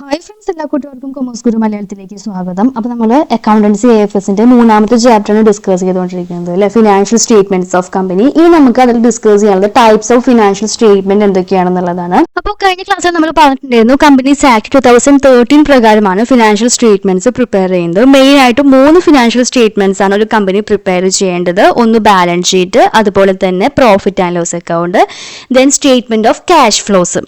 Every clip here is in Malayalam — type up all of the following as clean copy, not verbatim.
ഹായ് ഫ്രണ്ട്സ്, എല്ലാ കൂട്ടുകാർക്കും കൊമേഴ്സ് ഗുരു മലയാളത്തിലേക്ക് സ്വാഗതം. അപ്പോൾ നമ്മൾ അക്കൗണ്ടൻസി AFSന്റെ മൂന്നാമത്തെ ചാപ്റ്ററാണ് ഡിസ്കസ് ചെയ്തുകൊണ്ടിരിക്കുന്നത് അല്ലെ, ഫിനാൻഷ്യൽ സ്റ്റേറ്റ്മെന്റ്സ് ഓഫ് കമ്പനി. ഇനി നമുക്ക് അതിൽ ഡിസ്കസ് ചെയ്യാനുള്ളത് ടൈപ്സ് ഓഫ് ഫിനാൻഷ്യൽ സ്റ്റേറ്റ്മെന്റ് എന്തൊക്കെയാണെന്നുള്ളതാണ്. അപ്പോൾ കഴിഞ്ഞ ക്ലാസ്സിൽ നമ്മൾ പറഞ്ഞിട്ടുണ്ടായിരുന്നു കമ്പനീസ് ആക്ട് 2013 പ്രകാരമാണ് ഫിനാൻഷ്യൽ സ്റ്റേറ്റ്മെന്റ്സ് പ്രിപ്പയർ ചെയ്യുന്നത്. മെയിൻ ആയിട്ട് 3 ഫിനാൻഷ്യൽ സ്റ്റേറ്റ്മെന്റ്സ് ആണ് ഒരു കമ്പനി പ്രിപ്പയർ ചെയ്യേണ്ടത്. ഒന്ന് ബാലൻസ് ഷീറ്റ്, അതുപോലെ തന്നെ profit and loss account, then statement of cash flows.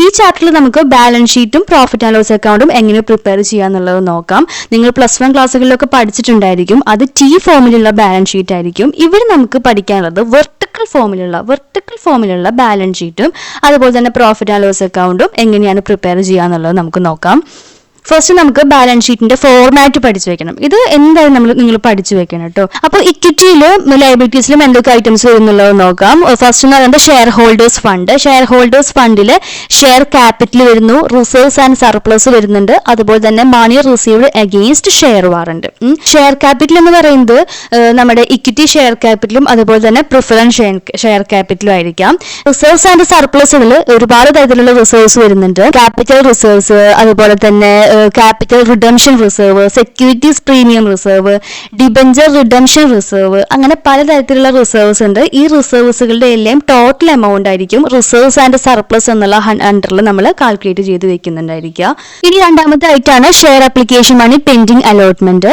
ഈ ചാപ്റ്ററിൽ നമുക്ക് ബാലൻസ് ഷീറ്റും പ്രോഫിറ്റ് ആൻഡ് ലോസ് അക്കൗണ്ടും എങ്ങനെ പ്രിപ്പയർ ചെയ്യാന്നുള്ളത് നോക്കാം. നിങ്ങൾ +1 ക്ലാസ്സുകളിലൊക്കെ പഠിച്ചിട്ടുണ്ടായിരിക്കും. അത് ഫോമിലുള്ള ബാലൻസ് ഷീറ്റ് ആയിരിക്കും. ഇവിടെ നമുക്ക് പഠിക്കാനുള്ളത് വെർട്ടിക്കൽ ഫോമിലുള്ള ബാലൻസ് ഷീറ്റും അതുപോലെ തന്നെ പ്രോഫിറ്റ് ആൻഡ് ലോസ് അക്കൗണ്ടും എങ്ങനെയാണ് പ്രിപ്പയർ ചെയ്യാന്നുള്ളത് നമുക്ക് നോക്കാം. ഫസ്റ്റ് നമുക്ക് ബാലൻസ് ഷീറ്റിന്റെ ഫോർമാറ്റ് പഠിച്ചു വെക്കണം. ഇത് എന്തായാലും നിങ്ങൾ പഠിച്ചു വെക്കണം കേട്ടോ. അപ്പോൾ ഇക്വിറ്റിയിലും ലയബിലിറ്റീസിലും എന്തൊക്കെ ഐറ്റംസ് വരുന്നുള്ളത് നോക്കാം. ഫസ്റ്റ് എന്ന് പറയുന്നത് ഷെയർ ഹോൾഡേഴ്സ് ഫണ്ടിൽ ഷെയർ ക്യാപിറ്റൽ വരുന്നു, റിസർവ്സ് ആൻഡ് സർപ്ലസ് വരുന്നുണ്ട്, അതുപോലെ തന്നെ money received against share warrant. Share capital എന്ന് പറയുന്നത് നമ്മുടെ ഇക്വിറ്റി ഷെയർ ക്യാപിറ്റലും അതുപോലെ തന്നെ പ്രിഫറൻസ് ഷെയർ ക്യാപിറ്റലും ആയിരിക്കാം. റിസർവ്സ് ആൻഡ് സർപ്ലസുകൾ ഒരുപാട് തരത്തിലുള്ള റിസർവ്സ് വരുന്നുണ്ട്. ക്യാപിറ്റൽ റിസർവ്സ്, അതുപോലെ തന്നെ capital redemption reserve, securities premium reserve, debenture redemption reserve, അങ്ങനെ പലതരത്തിലുള്ള റിസർവ്സ് ഉണ്ട്. ഈ റിസർവ്സുകളുടെ എല്ലാം ടോട്ടൽ എമൗണ്ട് ആയിരിക്കും റിസർവ്സ് ആൻഡ് സർപ്ലസ് എന്നുള്ള അണ്ടറിൽ നമ്മൾ കാൽക്കുലേറ്റ് ചെയ്ത് വെക്കുന്നുണ്ടായിരിക്കുക. ഇനി രണ്ടാമത്തെ ആയിട്ടാണ് share application money pending allotment.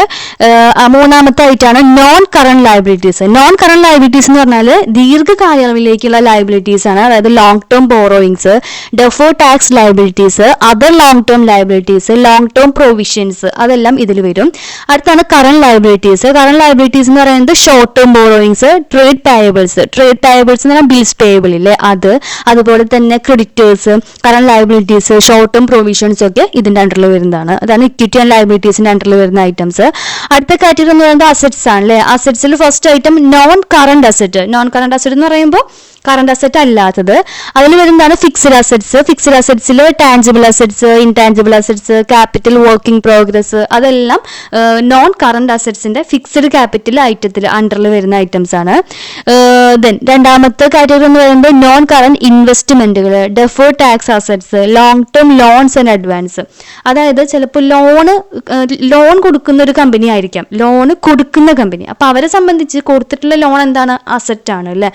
മൂന്നാമത്തെ ആയിട്ടാണ് non current liabilities. Non current liabilities എന്ന് പറഞ്ഞാൽ ദീർഘകാലയളവിലേക്കുള്ള ലയബിലിറ്റീസ് ആണ്. അതായത് long term borrowings, deferred tax liabilities, other long term liabilities, long term provisions, അതെല്ലാം ഇതിൽ വരും. അടുത്താണ് കറന്റ് ലയബിലിറ്റീസ് എന്ന് പറയുന്നത് short term borrowings, trade payables എന്ന് പറഞ്ഞാൽ ബിൽസ് പേയബിൾ ഇല്ലേ അത്, അതുപോലെ തന്നെ creditors, current liabilities, short term provisions ഒക്കെ ഇതിന്റെ അണ്ടറിൽ വരുന്നതാണ്. അതാണ് ഇക്വിറ്റി ആൻഡ് ലയബിലിറ്റീസിന്റെ അണ്ടറിൽ വരുന്ന ഐറ്റംസ്. അടുത്ത കാറ്റഗറി എന്ന് പറയുന്നത് അസറ്റ്സ് ആണ് അല്ലേ. അസറ്റ്സിൽ first item non current asset എന്ന് പറയുമ്പോൾ കറന്റ് അസറ്റ് അല്ലാത്തത്. അതിൽ വരുന്നതാണ് ഫിക്സഡ് അസറ്റ്സിൽ tangible assets, intangible assets, capital working progress, അതെല്ലാം നോൺ കറന്റ് അസറ്റ്സിന്റെ ഫിക്സഡ് ക്യാപിറ്റൽ ഐറ്റത്തിൽ അണ്ടറിൽ വരുന്ന ഐറ്റംസ് ആണ്. ദെൻ രണ്ടാമത്തെ കാറ്റഗറി എന്ന് പറയുന്നത് നോൺ കറന്റ് ഇൻവെസ്റ്റ്മെന്റുകൾ, deferred tax assets, long term loans and advance. അതായത് ചിലപ്പോൾ ലോൺ കൊടുക്കുന്ന ഒരു കമ്പനി ആയിരിക്കാം, അപ്പൊ അവരെ സംബന്ധിച്ച് കൊടുത്തിട്ടുള്ള ലോൺ എന്താണ്, അസറ്റ് ആണ് അല്ലെ.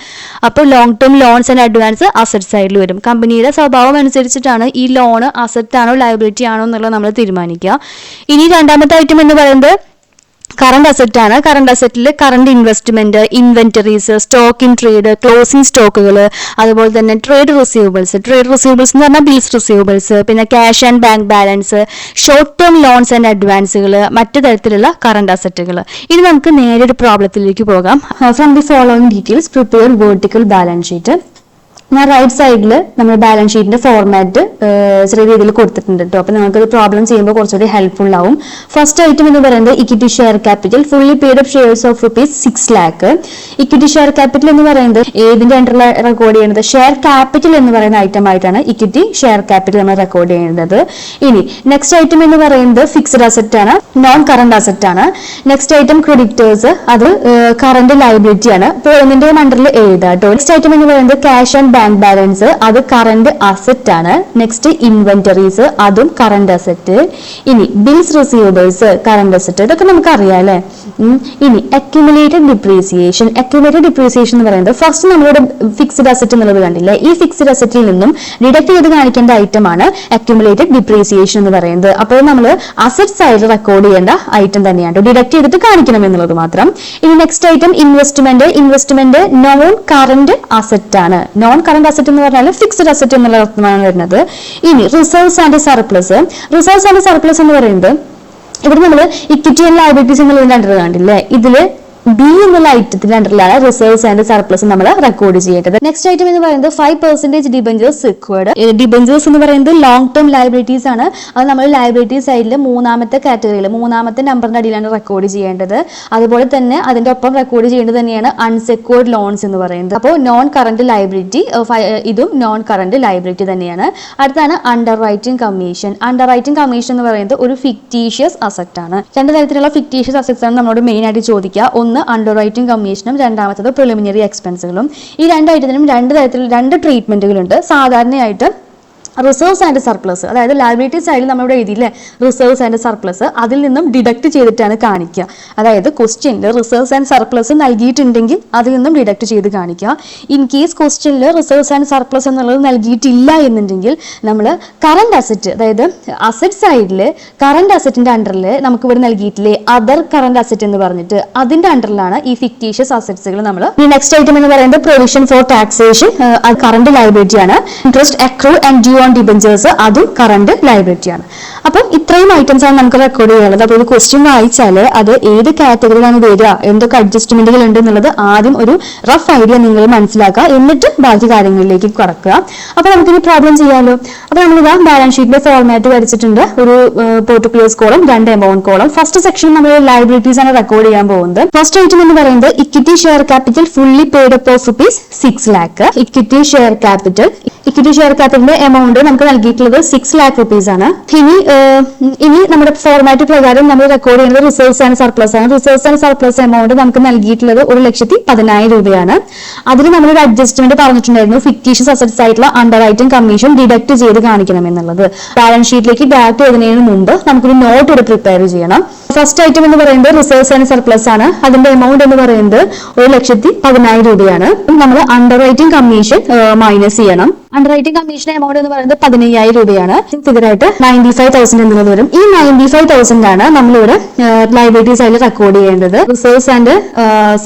അപ്പോൾ long term loans and advance asset സൈഡിൽ വരും. കമ്പനിയുടെ സ്വഭാവം അനുസരിച്ചിട്ടാണ് ഈ ലോൺ അസറ്റ് ആണോ ലയബിലിറ്റി ആണോ എന്നുള്ളത് നമ്മൾ തീരുമാനിക്കുക. ഇനി രണ്ടാമത്തെ ഐറ്റം എന്ന് പറയുന്നത് കറന്റ് അസറ്റ് ആണ്. കറന്റ് അസറ്റിൽ current investment, inventories, stock in trade, closing സ്റ്റോക്കുകൾ, അതുപോലെ തന്നെ ട്രേഡ് റിസീവബിൾസ് എന്ന് പറഞ്ഞാൽ ബിൽസ് റിസീവബിൾസ്, പിന്നെ cash and bank balance, short term loans and അഡ്വാൻസുകൾ, മറ്റു തരത്തിലുള്ള കറന്റ് അസറ്റുകൾ. ഇനി നമുക്ക് നേരെ ഒരു പ്രോബ്ലത്തിലേക്ക് പോകാം. From the following details prepare vertical balance sheet. ഞാൻ റൈറ്റ് സൈഡിൽ നമ്മുടെ ബാലൻസ് ഷീറ്റിന്റെ ഫോർമാറ്റ് ചെറിയ രീതിയിൽ കൊടുത്തിട്ടുണ്ട് കേട്ടോ. അപ്പൊ നമുക്ക് പ്രോബ്ലം ചെയ്യുമ്പോൾ കുറച്ചുകൂടി ഹെൽപ്ഫുൾ ആവും. ഫസ്റ്റ് ഐറ്റം എന്ന് പറയുന്നത് equity share capital, fully paid up shares of ₹6 lakh. Equity share capital എന്ന് പറയുന്നത് ഏതിന്റെ അണ്ടറിൽ റെക്കോർഡ് ചെയ്യുന്നത്, ഷെയർ ക്യാപിറ്റൽ എന്ന് പറയുന്ന ഐറ്റം ആയിട്ടാണ് ഇക്വിറ്റി ഷെയർ ക്യാപിറ്റൽ നമ്മൾ റെക്കോർഡ് ചെയ്യുന്നത്. ഇനി നെക്സ്റ്റ് ഐറ്റം എന്ന് പറയുന്നത് ഫിക്സഡ് അസറ്റ് ആണ്, നോൺ കറന്റ് അസറ്റ് ആണ്. നെക്സ്റ്റ് ഐറ്റം ക്രെഡിറ്റേഴ്സ്, അത് കറന്റ് ലയബിലിറ്റി ആണ്. അപ്പോൾ ഇതിന്റെ അണ്ടറിൽ എഴുതാം കേട്ടോ. നെക്സ്റ്റ് ഐറ്റം എന്ന് പറയുന്നത് ക്യാഷ് ആൻഡ് ബാങ്ക് ബാലൻസ്, അത് കറന്റ് അസറ്റ് ആണ്. നെക്സ്റ്റ് ഇൻവെന്ററീസ്, അതും കറന്റ് അസറ്റ്. ഇനി ബിൽസ് റിസീവബിൾസ്, കറന്റ് അസറ്റ്, ഇതൊക്കെ നമുക്ക് അറിയാം അല്ലെ. ഇനി അക്യുമുലേറ്റഡ് ഡിപ്രീസിയേഷൻ എന്ന് പറയുന്നത് ഫസ്റ്റ് നമ്മളുടെ ഫിക്സഡ് അസറ്റ് എന്നുള്ളത് കണ്ടില്ലേ, ഈ ഫിക്സഡ് അസറ്റിൽ നിന്നും ഡിഡക്ട് ചെയ്ത് കാണിക്കേണ്ട ഐറ്റം ആണ് അക്യുമുലേറ്റഡ് ഡിപ്രീസിയേഷൻ എന്ന് പറയുന്നത്. അപ്പോൾ നമ്മൾ അസറ്റ് സൈഡിൽ റെക്കോർഡ് ചെയ്യേണ്ട ഐറ്റം തന്നെയാണ്, ഡിഡക്ട് ചെയ്തിട്ട് കാണിക്കണം എന്നുള്ളത് മാത്രം. ഇനി next item investment non current asset ആണ്. നോൺ കറന്റ് അസറ്റ് എന്ന് പറഞ്ഞാൽ ഫിക്സഡ് അസറ്റ് എന്നുള്ള അർത്ഥമാണ് വരുന്നത്. ഇനി റിസർവ്സ് ആൻഡ് സർപ്ലസ് എന്ന് പറയുന്നത് ഇവിടെ നമ്മൾ ഇക്വിറ്റി ആൻഡ് ലയബിലിറ്റീസ് എന്നുള്ളതിന്റെ അണ്ടർ കണ്ടില്ലേ, ഇതില് ബി എന്നുള്ള ഐറ്റത്തിന്റെ അണ്ടറിലാണ് റിസർവ്സ് ആൻഡ് സർപ്ലസ് നമ്മൾ റെക്കോർഡ് ചെയ്യേണ്ടത്. നെക്സ്റ്റ് ഐറ്റം എന്ന് പറയുന്നത് 5% ഡിബഞ്ചേഴ്സ് സെക്യൂർഡ്. ഡിബഞ്ചേഴ്സ് എന്ന് പറയുന്നത് ലോങ് ടേം ലയബിലിറ്റീസ് ആണ്. അത് നമ്മൾ ലയബിലിറ്റി സൈഡിൽ മൂന്നാമത്തെ കാറ്റഗറിയിൽ മൂന്നാമത്തെ നമ്പറിന്റെ അടിയിലാണ് റെക്കോർഡ് ചെയ്യേണ്ടത്. അതുപോലെ തന്നെ അതിന്റെ ഒപ്പം റെക്കോർഡ് ചെയ്യേണ്ടത് തന്നെയാണ് അൺസെക്യൂർഡ് ലോൺസ് എന്ന് പറയുന്നത്. അപ്പോൾ നോൺ കറന്റ് ലയബിലിറ്റി, ഇതും നോൺ കറന്റ് ലയബിലിറ്റി തന്നെയാണ്. അടുത്താണ് അണ്ടർ റൈറ്റിംഗ് കമ്മീഷൻ എന്ന് പറയുന്നത് ഒരു ഫിക്ടീഷ്യസ് അസറ്റ് ആണ്. രണ്ട് തരത്തിലുള്ള ഫിക്ടീഷ്യസ് അസറ്റ്സ് ആണ് നമ്മളോട് മെയിൻ ആയിട്ട് ചോദിക്കുക. ഒന്ന് അണ്ടർ റൈറ്റിംഗ് കമ്മീഷനും, രണ്ടാമത്തത് പ്രിലിമിനറി എക്സ്പെൻസുകളും. ഈ രണ്ട് ഐറ്റത്തിനും രണ്ട് ട്രീറ്റ്മെന്റുകളുണ്ട്. സാധാരണയായിട്ട് റിസർവ്സ് ആൻഡ് സർപ്ലസ്, അതായത് ലയബിലിറ്റി സൈഡിൽ നമ്മളിവിടെ എഴുതിയില്ലേ റിസർവ്സ് ആൻഡ് സർപ്ലസ്, അതിൽ നിന്നും ഡിഡക്ട് ചെയ്തിട്ടാണ് കാണിക്കുക. അതായത് ക്വസ്റ്റ്യനിൽ റിസർവ്സ് ആൻഡ് സർപ്ലസ് നൽകിയിട്ടുണ്ടെങ്കിൽ അതിൽ നിന്നും ഡിഡക്ട് ചെയ്ത് കാണിക്കുക. ഇൻ കേസ് ക്വസ്റ്റ്യനിൽ റിസർവ്സ് ആൻഡ് സർപ്ലസ് എന്നുള്ളത് നൽകിയിട്ടില്ല എന്നുണ്ടെങ്കിൽ നമ്മൾ കറന്റ് അസറ്റ്, അതായത് അസറ്റ് സൈഡിൽ കറന്റ് അസറ്റിന്റെ അണ്ടറിൽ നമുക്ക് ഇവിടെ നൽകിയിട്ടില്ലേ അതർ കറന്റ് അസറ്റ് എന്ന് പറഞ്ഞിട്ട്, അതിന്റെ അണ്ടറിലാണ് ഈ ഫിക്ടീഷ്യസ് അസറ്റ്സുകൾ നമ്മൾ. നെക്സ്റ്റ് ഐറ്റം എന്ന് പറയുന്നത് പ്രൊവിഷൻ ഫോർ ടാക്സേഷൻ, അത് കറന്റ് ലയബിലിറ്റി ആണ്. Interest accrue and dew on debentures, അതും കറന്റ് ലയബിലിറ്റി ആണ്. അപ്പം ഇത്രയും ഐറ്റംസ് ആണ് നമുക്ക് റെക്കോർഡ് ചെയ്യാനുള്ളത്. അപ്പോൾ ഒരു ക്വസ്റ്റ്യൻ വായിച്ചാൽ അത് ഏത് കാറ്റഗറിയിലാണ് വരിക, എന്തൊക്കെ അഡ്ജസ്റ്റ്മെന്റുകൾ ഉണ്ട് എന്നുള്ളത് ആദ്യം ഒരു റഫ് ഐഡിയ നിങ്ങൾ മനസ്സിലാക്കുക, എന്നിട്ട് ബാക്കി കാര്യങ്ങളിലേക്ക് കടക്കുക. അപ്പോൾ നമുക്കിനി പ്രോബ്ലം ചെയ്യാമല്ലോ. അപ്പോൾ നമ്മളിതാ ബാലൻസ് ഷീറ്റിന്റെ ഫോർമാറ്റ് വരച്ചിട്ടുണ്ട്. ഒരു portfolios column, 2 amount column. First section നമ്മൾ ലയബിലിറ്റീസ് ആണ് റെക്കോർഡ് ചെയ്യാൻ പോകുന്നത്. ഫസ്റ്റ് ഐറ്റം എന്ന് പറയുന്നത് equity share capital fully paid up of ₹6 lakh. Equity share ക്യാപിറ്റലിന്റെ എമൗണ്ട് നമുക്ക് നൽകിയിട്ടുള്ളത് ₹6 lakh ആണ്. ഇനി നമ്മുടെ ഫോർമാറ്റ് പ്രകാരം നമ്മൾ റെക്കോർഡ് ചെയ്യുന്നത് റിസർവ്സ് ആൻഡ് സർപ്ലസ് ആണ്. റിസർവ്സ് ആൻഡ് സർപ്ലസ് എമൗണ്ട് നമുക്ക് നൽകിയിട്ടുള്ളത് ₹1,10,000. അതിൽ നമ്മളൊരു അഡ്ജസ്റ്റ്മെന്റ് പറഞ്ഞിട്ടുണ്ടായിരുന്നു, ഫിക്ടീഷ്യസ് അസറ്റ്സ് ആയിട്ടുള്ള അണ്ടർ റൈറ്റിംഗ് കമ്മീഷൻ ഡിഡക്ട് ചെയ്ത് കാണിക്കണം എന്നുള്ളത്. ബാലൻസ് ഷീറ്റിലേക്ക് ഡയറക്റ്റ് എഴുതുന്നതിന് മുമ്പ് നമുക്കൊരു നോട്ട് ഇവിടെ പ്രിപ്പയർ ചെയ്യണം. ഫസ്റ്റ് ഐറ്റം എന്ന് പറയുന്നത് റിസർവ്സ് ആൻഡ് സർപ്ലസ് ആണ്. അതിന്റെ എമൗണ്ട് എന്ന് പറയുന്നത് ₹1,10,000. നമ്മൾ അണ്ടർ റൈറ്റിംഗ് കമ്മീഷൻ മൈനസ് ചെയ്യണം. അണ്ടർ റൈറ്റിംഗ് കമ്മീഷൻ എമൗണ്ട് എന്ന് പറയുന്നത് ₹15,000. ഫിഗറായിട്ട് 95,000 എന്നുള്ളത് വരും. ഈ 95,000 ആണ് നമ്മളിവിടെ ലയബിലിറ്റി സൈഡിൽ റെക്കോർഡ് ചെയ്യേണ്ടത്. Reserves and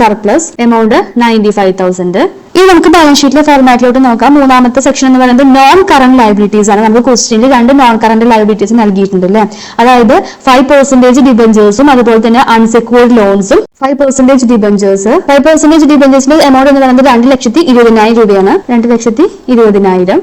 surplus amount 95,000. ഇനി നമുക്ക് ബാലൻസ് ഷീറ്റിലെ ഫോർമാറ്റിലോട്ട് നോക്കാം. മൂന്നാമത്തെ സെക്ഷൻ എന്ന് പറയുന്നത് നോൺ കറന്റ് ലയബിലിറ്റീസ് ആണ്. നമുക്ക് ക്വസ്റ്റ്യനിൽ 2 നോൺ കറന്റ് ലയബിലിറ്റീസ് നൽകിയിട്ടുണ്ട് അല്ലേ. അതായത് 5% ഡിബഞ്ചേഴ്സും അതുപോലെ തന്നെ അൺസെക്യൂർഡ് ലോൺസും. 5% ഡിബഞ്ചേഴ്സിന്റെ എമൗണ്ട് എന്ന് പറയുന്നത് ₹2,20,000. 2,20,000.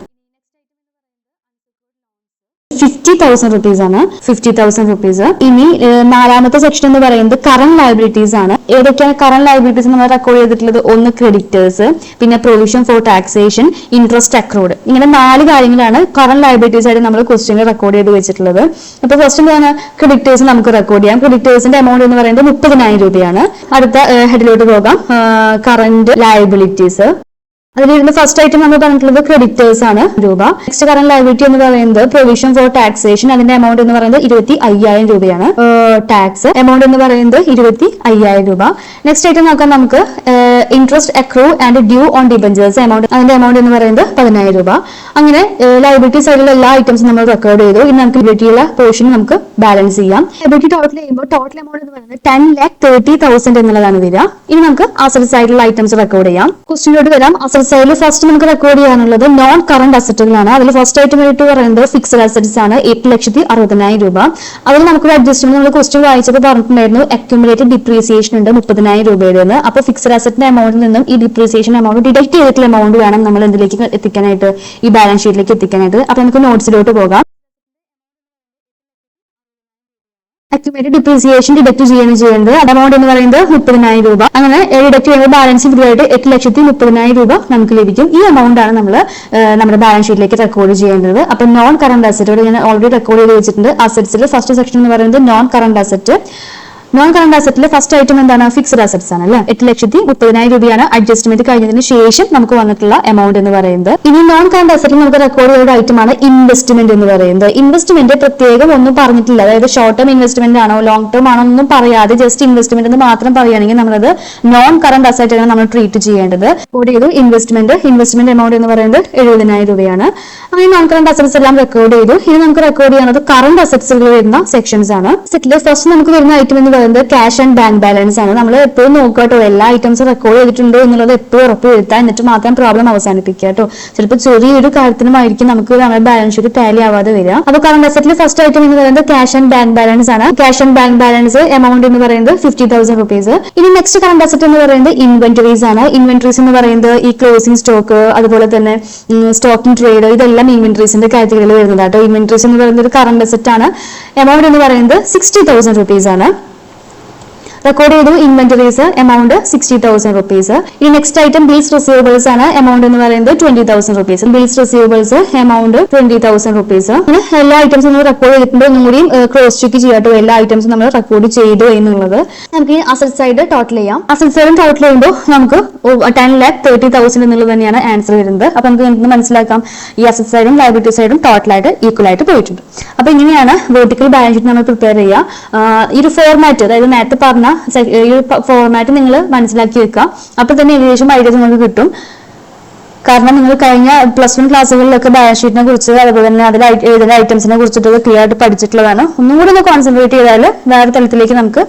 50,000 ആണ്. 50,000 rupees. ഇനി നാലാമത്തെ സെക്ഷൻ എന്ന് പറയുന്നത് കറന്റ് ലയബിലിറ്റീസ് ആണ്. ഏതൊക്കെയാണ് കറന്റ് ലയബിലിറ്റീസ് നമ്മൾ റെക്കോർഡ് ചെയ്തിട്ടുള്ളത്? ഒന്ന് ക്രെഡിറ്റേഴ്സ്, പിന്നെ provision for taxation, interest accrued. ഇങ്ങനെ 4 കാര്യങ്ങളാണ് കറന്റ് ലയബിലിറ്റീസ് ആയിട്ട് നമ്മൾ ക്വസ്റ്റ്യനിൽ റെക്കോർഡ് ചെയ്ത് വെച്ചിട്ടുള്ളത്. അപ്പൊ ഫസ്റ്റ് എന്താണ്? ക്രെഡിറ്റേഴ്സ് നമുക്ക് റെക്കോർഡ് ചെയ്യാം. ക്രെഡിറ്റേഴ്സിന്റെ എമൗണ്ട് എന്ന് പറയുന്നത് ₹30,000. അടുത്ത ഹെഡിലോട്ട് പോകാം. കറന്റ് ലയബിലിറ്റീസ്, അതിലിരുന്ന് ഫസ്റ്റ് ഐറ്റം നമ്മൾ പറഞ്ഞിട്ടുള്ളത് ക്രെഡിറ്റേഴ്സ് ആണ് രൂപ. നെക്സ്റ്റ് കറന്റ് ലയബിലിറ്റി എന്ന് പറയുന്നത് പ്രൊവിഷൻ ഫോർ ടാക്സേഷൻ, അതിന്റെ എമൗണ്ട് എന്ന് പറയുന്നത് ₹25,000. ടാക്സ് എമൗണ്ട് എന്ന് പറയുന്നത് ₹25,000. നെക്സ്റ്റ് ഐറ്റം നോക്കാം നമുക്ക്. Interest accrue and dew on debentures amount, അതിന്റെ എമൗണ്ട് എന്ന് പറയുന്നത് ₹10,000. അങ്ങനെ ലയബിലിറ്റി സൈഡിലുള്ള എല്ലാ ഐറ്റംസും നമ്മൾ റെക്കോർഡ് ചെയ്തു. ഇനി നമുക്ക് ലയബിലിറ്റിയുള്ള പോർഷൻ നമുക്ക് ബാലൻസ് ചെയ്യാം. ലയബിലിറ്റി ടോട്ടൽ ചെയ്യുമ്പോൾ ടോട്ടൽ എമൗണ്ട് എന്ന് പറയുന്നത് ₹10,30,000 എന്നുള്ളതാണ് വരിക. ഇനി നമുക്ക് അസറ്റ് സൈഡിലുള്ള ഐറ്റംസ് റെക്കോർഡ് ചെയ്യാം. ക്വസ്റ്റ്യനിലോട്ട് വരാം. അസറ്റ് സൈഡിൽ ഫസ്റ്റ് നമുക്ക് റെക്കോർഡ് ചെയ്യാനുള്ളത് നോൺ കറന്റ് അസറ്റുകളാണ്. അതിൽ ഫസ്റ്റ് ഐറ്റം ആയിട്ട് പറയുന്നത് ഫിക്സഡ് അസറ്റ്സ് ആണ്. ₹8,60,000. അതിൽ നമുക്കൊരു അഡ്ജസ്റ്റ്മെന്റ് നമ്മൾ ക്വസ്റ്റ്യൻ വായിച്ചപ്പോൾ പറഞ്ഞിട്ടുണ്ടായിരുന്നു, അക്യുമുലേറ്റഡ് ഡിപ്രീസിയേഷൻ ഉണ്ട് ₹30,000. അപ്പോൾ ഫിക്സഡ് അസറ്റിന്റെ എമൗണ്ടിൽ നിന്നും ഈ ഡിപ്രീസിയേഷൻ എമൗണ്ട് ഡിഡക്ട് ചെയ്തിട്ടുള്ള എമൗണ്ട് വേണം നമ്മൾ എന്തിലേക്ക് എത്തിക്കാനായിട്ട്, ഈ ബാലൻസ് ഷീറ്റിലേക്ക് എത്തിക്കാനായിട്ട്. അപ്പൊ നമുക്ക് നോട്ട്സിലോട്ട് പോകാം. അക്യുമുലേറ്റഡ് ഡിപ്രീസിയേഷൻ ഡിഡക്ട് ചെയ്യേണ്ടത് എമൗണ്ട് എന്ന് പറയുന്നത് ₹30,000. അങ്ങനെ ഡിഡക്ട് ചെയ്യുമ്പോൾ ബാലൻസ് ഫിഗറായിട്ട് ₹8,30,000 നമുക്ക് ലഭിക്കും. ഈ എമൗണ്ട് ആണ് നമ്മൾ നമ്മുടെ ബാലൻസ് ഷീറ്റിലേക്ക് റെക്കോർഡ് ചെയ്യേണ്ടത്. അപ്പൊ നോൺ കറന്റ് അസറ്റ് ഞാൻ ഓൾറെഡി റെക്കോർഡ് ചെയ്ത് വെച്ചിട്ടുണ്ട്. അസറ്റ്സിൽ ഫസ്റ്റ് സെക്ഷൻ എന്ന് പറയുന്നത് non current asset. Non current അസറ്റിലെ ഫസ്റ്റ് ഐറ്റം എന്താണ്? ഫിക്സഡ് അസറ്റ്സ് ആണ് അല്ലെ. ₹8,30,000 അഡ്ജസ്റ്റ്മെന്റ് കഴിഞ്ഞതിന് ശേഷം നമുക്ക് വന്നിട്ടുള്ള എമൗണ്ട് എന്ന് പറയുന്നത്. ഇനി നോൺ കറന്റ് അസറ്റിൽ നമുക്ക് റെക്കോർഡ് ചെയ്ത ഐറ്റം ആണ് ഇൻവെസ്റ്റ്മെന്റ് എന്ന് പറയുന്നത്. ഇൻവെസ്റ്റ്മെന്റ് പ്രത്യേകം ഒന്നും പറഞ്ഞിട്ടില്ല. അതായത് ഷോർട്ട് ടേം ഇൻവെസ്റ്റ്മെന്റ് ആണോ ലോങ് ടേം ആണോ ഒന്നും പറയാതെ ജസ്റ്റ് ഇൻവെസ്റ്റ്മെന്റ് എന്ന് മാത്രം പറയുകയാണെങ്കിൽ നമ്മളത് നോൺ കറന്റ് അസറ്റ് ആണ് നമ്മൾ ട്രീറ്റ് ചെയ്യേണ്ടത്. റെക്കോർഡ് ചെയ്തു ഇൻവെസ്റ്റ്മെന്റ് എമൗണ്ട് എന്ന് പറയുന്നത് ₹70,000. അങ്ങനെ നോൺ കറന്റ് അസറ്റ്സ് എല്ലാം റെക്കോർഡ് ചെയ്തു. ഇനി നമുക്ക് റെക്കോർഡ് ചെയ്യുന്നത് കറന്റ് അസറ്റ്സുകൾ വരുന്ന സെക്ഷൻസ് ആണ്. സെറ്റിലെ ഫസ്റ്റ് നമുക്ക് വരുന്ന ഐറ്റം എന്ന് പറയുന്നത് ക്യാഷ് ആൻഡ് ബാങ്ക് ബാലൻസ് ആണ്. നമ്മൾ എപ്പോഴും നോക്കുക കേട്ടോ, എല്ലാ ഐറ്റംസും റെക്കോർഡ് ചെയ്തിട്ടുണ്ടോ എന്നുള്ളത് എപ്പോഴും ഉറപ്പ് വരുത്താൻ, എന്നിട്ട് മാത്രം പ്രോബ്ലം അവസാനിപ്പിക്കുക കേട്ടോ. ചിലപ്പോൾ ചെറിയൊരു കാര്യത്തിനുമായിരിക്കും നമുക്ക് നമ്മുടെ ബാലൻസ് ഷീറ്റ് ടാലി ആവാതെ വരിക. അപ്പോൾ കറന്റ് അസറ്റിലെ ഫസ്റ്റ് ഐറ്റം എന്ന് പറയുന്നത് ക്യാഷ് ആൻഡ് ബാങ്ക് ബാലൻസ് ആണ്. Cash and bank balance amount എന്ന് പറയുന്നത് ₹50,000. ഇനി നെക്സ്റ്റ് കറന്റ് അസറ്റ് എന്ന് പറയുന്നത് ഇൻവെന്ററീസ് ആണ്. ഇൻവെന്ററീസ് എന്ന് പറയുന്നത് ഈ ക്ലോസിംഗ് സ്റ്റോക്ക്, അതുപോലെ തന്നെ സ്റ്റോക്കിംഗ് ട്രേഡ്, ഇതെല്ലാം ഇൻവെന്ററീസിന്റെ കാറ്റഗറിയിൽ വരുന്നത് കേട്ടോ. ഇൻവെന്ററീസ് എന്ന് പറയുന്നത് ഒരു കറന്റ് അസറ്റ് ആണ്. എമൗണ്ട് എന്ന് പറയുന്നത് ₹60,000 ആണ്. റെക്കോർഡ് ചെയ്തു ഇൻവെന്ററീസ് എമൗണ്ട് 60,000 റുപ്പീസ്. ഈ നെക്സ്റ്റ് ഐറ്റം ബിൽസ് റിസീവബിൾസ് ആണ്. എമൗണ്ട് എന്ന് പറയുന്നത് 20,000 rupees. Bills receivables amount 20,000 rupees. എല്ലാ ഐറ്റംസും നമ്മൾ റെക്കോർഡ് ചെയ്തിട്ടുണ്ട്. ഒന്നും കൂടി ക്രോസ് ചെക്ക് ചെയ്യാട്ടോ എല്ലാ ഐറ്റംസും നമ്മൾ റെക്കോർഡ് ചെയ്തു എന്നുള്ളത്. നമുക്ക് ഈ അസറ്റ് സൈഡ് ടോട്ടൽ ചെയ്യാം. അസറ്റ് സൈഡ് ടോട്ടൽ ചെയ്യുമ്പോൾ നമുക്ക് 10,30,000 എന്നുള്ളത് തന്നെയാണ് ആൻസർ വരുന്നത്. അപ്പൊ നമുക്ക് മനസ്സിലാക്കാം ഈ അസറ്റ് സൈഡും ലയബിലിറ്റി സൈഡും ടോട്ടലായിട്ട് ഈക്വൽ ആയിട്ട് പോയിട്ടുണ്ട്. അപ്പൊ ഇങ്ങനെയാണ് വെർട്ടിക്കൽ ബാലൻസ് ഷീറ്റ് നമ്മൾ പ്രിപ്പയർ ചെയ്യുക. ഈ ഒരു ഫോർമാറ്റ്, അതായത് നേരത്തെ പറഞ്ഞ ഈ ഒരു ഫോർമാറ്റ് നിങ്ങൾ മനസ്സിലാക്കി വെക്കുക. അപ്പൊ തന്നെ ഏകദേശം ഐഡിയാസ് നമുക്ക് കിട്ടും. കാരണം നിങ്ങൾ കഴിഞ്ഞ +1 ക്ലാസ്സുകളിലൊക്കെ ബാലൻസ് ഷീറ്റിനെ കുറിച്ച് അതുപോലെ തന്നെ അതിൽ എഴുതുന്ന ഐറ്റംസിനെ കുറിച്ചിട്ട് ക്ലിയർ ആയിട്ട് പഠിച്ചിട്ടുള്ളതാണ്. ഒന്നുകൂടി ഒന്ന് കോൺസെൻട്രേറ്റ് ചെയ്താൽ വേറെ തലത്തിലേക്ക് നമുക്ക്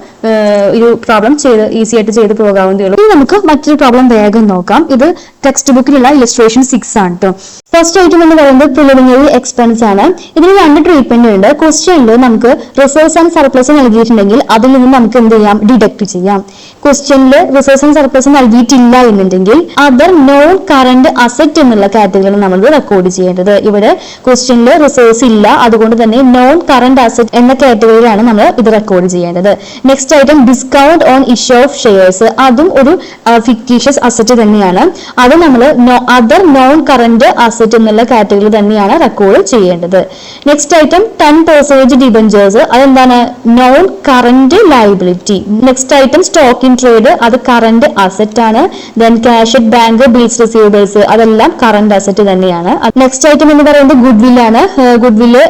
ഒരു പ്രോബ്ലം ഈസി ആയിട്ട് ചെയ്ത് പോകാവുന്നതേ ഉള്ളൂ. ഇനി നമുക്ക് മറ്റൊരു പ്രോബ്ലം വേഗം നോക്കാം. ഇത് ടെക്സ്റ്റ് ബുക്കിലുള്ള ഇലസ്ട്രേഷൻ 6 ആണ് കേട്ടോ. ഫസ്റ്റ് ഐറ്റം എന്ന് പറയുന്നത് പ്രിലിമിനറി എക്സ്പെൻസ് ആണ്. ഇതിന് 2 ട്രീറ്റ്മെന്റ് ഉണ്ട്. ക്വസ്റ്റ്യനിൽ നമുക്ക് റിസർവ്സ് ആൻഡ് സർപ്ലസ് നൽകിയിട്ടുണ്ടെങ്കിൽ അതിൽ നിന്ന് നമുക്ക് എന്ത് ചെയ്യാം, ഡിഡക്ട് ചെയ്യാം. ക്വസ്റ്റ്യനിൽ റിസർവ്സ് ആൻഡ് സർപ്ലസ് നൽകിയിട്ടില്ല എന്നുണ്ടെങ്കിൽ അതർ നോൺ കറന്റ് അസറ്റ് എന്നുള്ള കാറ്റഗറിയിൽ നമ്മൾ റെക്കോർഡ് ചെയ്യേണ്ടത്. ഇവിടെ ക്വസ്റ്റ്യനിൽ റിസർവ്സ് ഇല്ല, അതുകൊണ്ട് തന്നെ നോൺ കറന്റ് അസറ്റ് എന്ന കാറ്റഗറിയിലാണ് നമ്മൾ ഇത് റെക്കോർഡ് ചെയ്യേണ്ടത്. Next item discount on issue of shares. അതും ഒരു ഫിക്ടീഷ്യസ് അസറ്റ് തന്നെയാണ്. അത് നമ്മൾ അതർ നോൺ കറന്റ് അസറ്റ് എന്നുള്ള കാറ്റഗറി തന്നെയാണ് റെക്കോർഡ് ചെയ്യേണ്ടത്. Next item 10% debentures. അതെന്താണ്, non current liability. Next item stock in trade. അത് കറന്റ് അസറ്റ് ആണ്. Then cash at bank, bills receivables, അതെല്ലാം കറന്റ് അസറ്റ് തന്നെയാണ്. നെക്സ്റ്റ് ഐറ്റം എന്ന് പറയുന്നത് ഗുഡ് വിൽ ആണ്. ഗുഡ് വില്ല്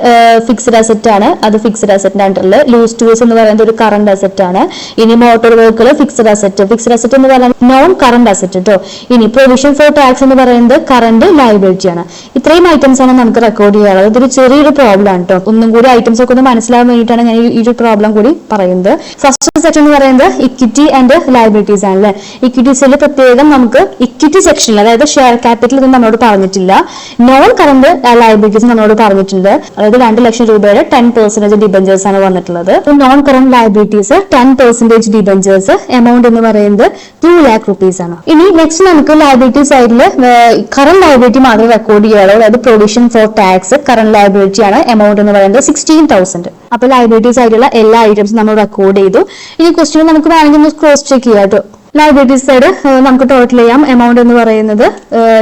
ഫിക്സ്ഡ് അസറ്റ് ആണ്. അത് ഫിക്സ്ഡ് അസറ്റിന്റെ അണ്ടറിൽ. ലൂസ് ടൂൾസ് എന്ന് പറയുന്നത് ഒരു കറന്റ് അസറ്റ് ആണ്. ഇനി motor vehicle fixed asset. Fixed asset എന്ന് പറയുന്നത് നോൺ കറന്റ് അസറ്റ് കേട്ടോ. ഇനി പ്രൊവിഷൻ ഫോർ ടാക്സ് എന്ന് പറയുന്നത് കറന്റ് ലയബിലിറ്റി ആണ്. ഇത്രയും ഐറ്റംസ് ആണ് നമുക്ക് റെക്കോർഡ് ചെയ്യാനുള്ളത്. ഇതൊരു ചെറിയൊരു പ്രോബ്ലം ആണ് കേട്ടോ. ഒന്നും കൂടി ഐറ്റംസ് ഒക്കെ ഒന്ന് മനസ്സിലാവാൻ വേണ്ടിയിട്ടാണ് ഞാൻ ഈ ഒരു പ്രോബ്ലം കൂടി പറയുന്നത്. ഫസ്റ്റ് സെക്ഷൻ എന്ന് പറയുന്നത് ഇക്വിറ്റി ആൻഡ് ലയബിലിറ്റീസ് ആണല്ലേ. ഇക്വിറ്റീസിൽ പ്രത്യേകം നമുക്ക് ഇക്വിറ്റി സെക്ഷനിൽ, അതായത് ഷെയർ ക്യാപിറ്റൽ ഇതൊന്നും നമ്മളോട് പറഞ്ഞിട്ടില്ല. നോൺ കറന്റ് ലയബിലിറ്റീസ് നമ്മളോട് പറഞ്ഞിട്ടുണ്ട്. അതായത് 2 ലക്ഷം രൂപയുടെ 10% ഡിബഞ്ചേഴ്സ് ആണ് വന്നിട്ടുള്ളത്. Non current liabilities 10% debentures, amount എന്ന് പറയുന്നത് 2 lakh rupees ആണ്. ഇനി നെക്സ്റ്റ് നമുക്ക് ലയബിലിറ്റി സൈഡിൽ കറന്റ് ലയബിലിറ്റി മാത്രം റെക്കോർഡ് ചെയ്യാനുള്ളൂ. അതായത് provision for tax current liability ആണ്. എമൗണ്ട് എന്ന് പറയുന്നത് 16,000. അപ്പൊ ലയബിലിറ്റി സൈഡിലുള്ള എല്ലാ ഐറ്റംസും നമ്മൾ റെക്കോർഡ് ചെയ്തു. ഇനി ക്വസ്റ്റ്യൻ നമുക്ക് വേണമെങ്കിൽ ഒന്ന് ക്രോസ് ചെക്ക് ചെയ്യാം കേട്ടോ. ലയബിലിറ്റി സൈഡ് നമുക്ക് ടോട്ടൽ ചെയ്യാം. എമൗണ്ട് എന്ന് പറയുന്നത്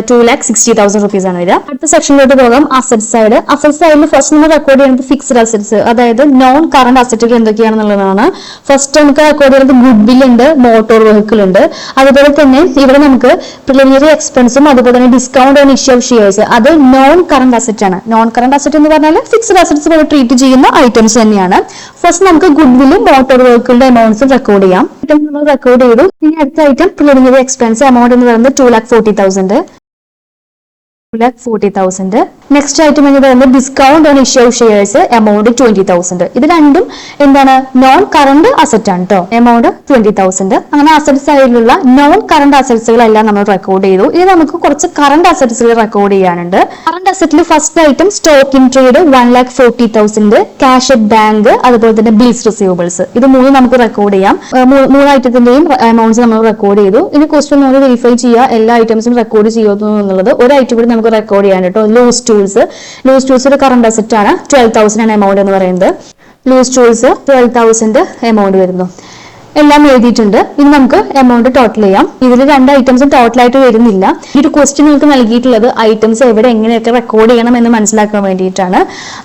2,60,000 റുപ്പീസ് ആണ് വരിക. അടുത്ത സെക്ഷനിലോട്ട് പോകാം. Asset side. അസറ്റ് സൈഡിൽ ഫസ്റ്റ് നമ്മൾ റെക്കോർഡ് ചെയ്യുന്നത് ഫിക്സ്ഡ് അസറ്റ്സ്, അതായത് നോൺ കറന്റ് അസറ്റുകൾ എന്തൊക്കെയാണെന്നുള്ളതാണ്. ഫസ്റ്റ് നമുക്ക് റെക്കോർഡ് ചെയ്യുന്നത് ഗുഡ് വിൽ ഉണ്ട്, മോട്ടോർ വെഹിക്കിൾ ഉണ്ട്. അതുപോലെ തന്നെ ഇവിടെ നമുക്ക് പ്രിലിമിനറി എക്സ്പെൻസും അതുപോലെ തന്നെ discount on issue of shares, അത് നോൺ കറന്റ് അസറ്റ് ആണ്. നോൺ കറന്റ് അസറ്റ് എന്ന് പറഞ്ഞാൽ ഫിക്സ്ഡ് അസറ്റ്സ് പോലെ ട്രീറ്റ് ചെയ്യുന്ന ഐറ്റംസ് തന്നെയാണ്. ഫസ്റ്റ് നമുക്ക് ഗുഡ് വില്ലും മോട്ടോർ വെഹിക്കിളിന്റെ എമൗണ്ട്സും റെക്കോർഡ് ചെയ്യാം. നമ്മൾ റെക്കോർഡ് ചെയ്തു. ഇനി അടുത്ത ഐറ്റം പ്രിലിമിനറി എക്സ്പെൻസ്. എമൗണ്ട് എന്ന് പറയുന്നത് 2,40,000. നെക്സ്റ്റ് ഐറ്റം എന്ന് പറയുന്നത് discount on issue of shares, amount 20,000. ഇത് രണ്ടും എന്താണ്, നോൺ കറന്റ് അസറ്റ് ആണ് കേട്ടോ. എമൗണ്ട് 20,000. അങ്ങനെ അസറ്റ് സൈഡിലുള്ള നോൺ കറന്റ് അസറ്റ്സുകളെല്ലാം നമ്മൾ റെക്കോർഡ് ചെയ്തു. ഇനി നമുക്ക് കുറച്ച് കറന്റ് അസറ്റ്സുകൾ റെക്കോർഡ് ചെയ്യാനുണ്ട്. കറന്റ് അസറ്റിൽ first item stock in trade 1,40,000, cash at bank, അതുപോലെ തന്നെ ബിൽസ് റിസീവബിൾസ്. ഇത് 3 നമുക്ക് റെക്കോർഡ് ചെയ്യാം. 3 ഐറ്റത്തിന്റെയും എമൗണ്ട്സ് നമ്മൾ റെക്കോർഡ് ചെയ്തു. ഇനി ക്വസ്റ്റ്യൻ നമ്മൾ വെരിഫൈ ചെയ്യുക എല്ലാ ഐറ്റംസും റെക്കോർഡ് ചെയ്യുന്നു എന്നുള്ളത്. ഒരു ഐറ്റം കൂടി നമുക്ക് റെക്കോർഡ് ചെയ്യാൻ കേട്ടോ. ലൂസ് ടൂൾസ് ഒരു കറന്റ് അസറ്റ് ആണ്. 12,000 ആണ് എമൗണ്ട് എന്ന് പറയുന്നത്. ലൂസ് ടൂൾസ് 12,000 എമൗണ്ട് വരുന്നു. എല്ലാം എഴുതിയിട്ടുണ്ട്. ഇനി നമുക്ക് എമൗണ്ട് ടോട്ടൽ ചെയ്യാം. ഇതിൽ 2 ഐറ്റംസും ടോട്ടലായിട്ട് വരുന്നില്ല. ഈ ഒരു ക്വസ്റ്റ്യൻ നിങ്ങൾക്ക് നൽകിയിട്ടുള്ളത് ഐറ്റംസ് എവിടെ എങ്ങനെയൊക്കെ റെക്കോർഡ് ചെയ്യണം എന്ന് മനസ്സിലാക്കാൻ വേണ്ടിയിട്ടാണ്.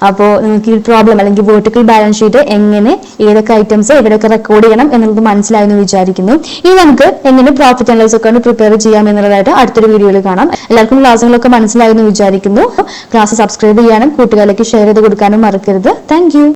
അപ്പോൾ നിങ്ങൾക്ക് ഈ പ്രോബ്ലം അല്ലെങ്കിൽ വെർട്ടിക്കൽ ബാലൻസ് ഷീറ്റ് എങ്ങനെ ഏതൊക്കെ ഐറ്റംസ് എവിടെയൊക്കെ റെക്കോർഡ് ചെയ്യണം എന്നുള്ളത് മനസ്സിലായെന്ന് വിചാരിക്കുന്നു. ഇനി നമുക്ക് എങ്ങനെ profit and loss account prepare ചെയ്യാം എന്നുള്ളതായിട്ട് അടുത്തൊരു വീഡിയോയിൽ കാണാം. എല്ലാവർക്കും ക്ലാസ്സുകളൊക്കെ മനസ്സിലായെന്ന് വിചാരിക്കുന്നു. ക്ലാസ് സബ്സ്ക്രൈബ് ചെയ്യാനും കൂട്ടുകാരിലേക്ക് ഷെയർ ചെയ്ത് കൊടുക്കാനും മറക്കരുത്. Thank you.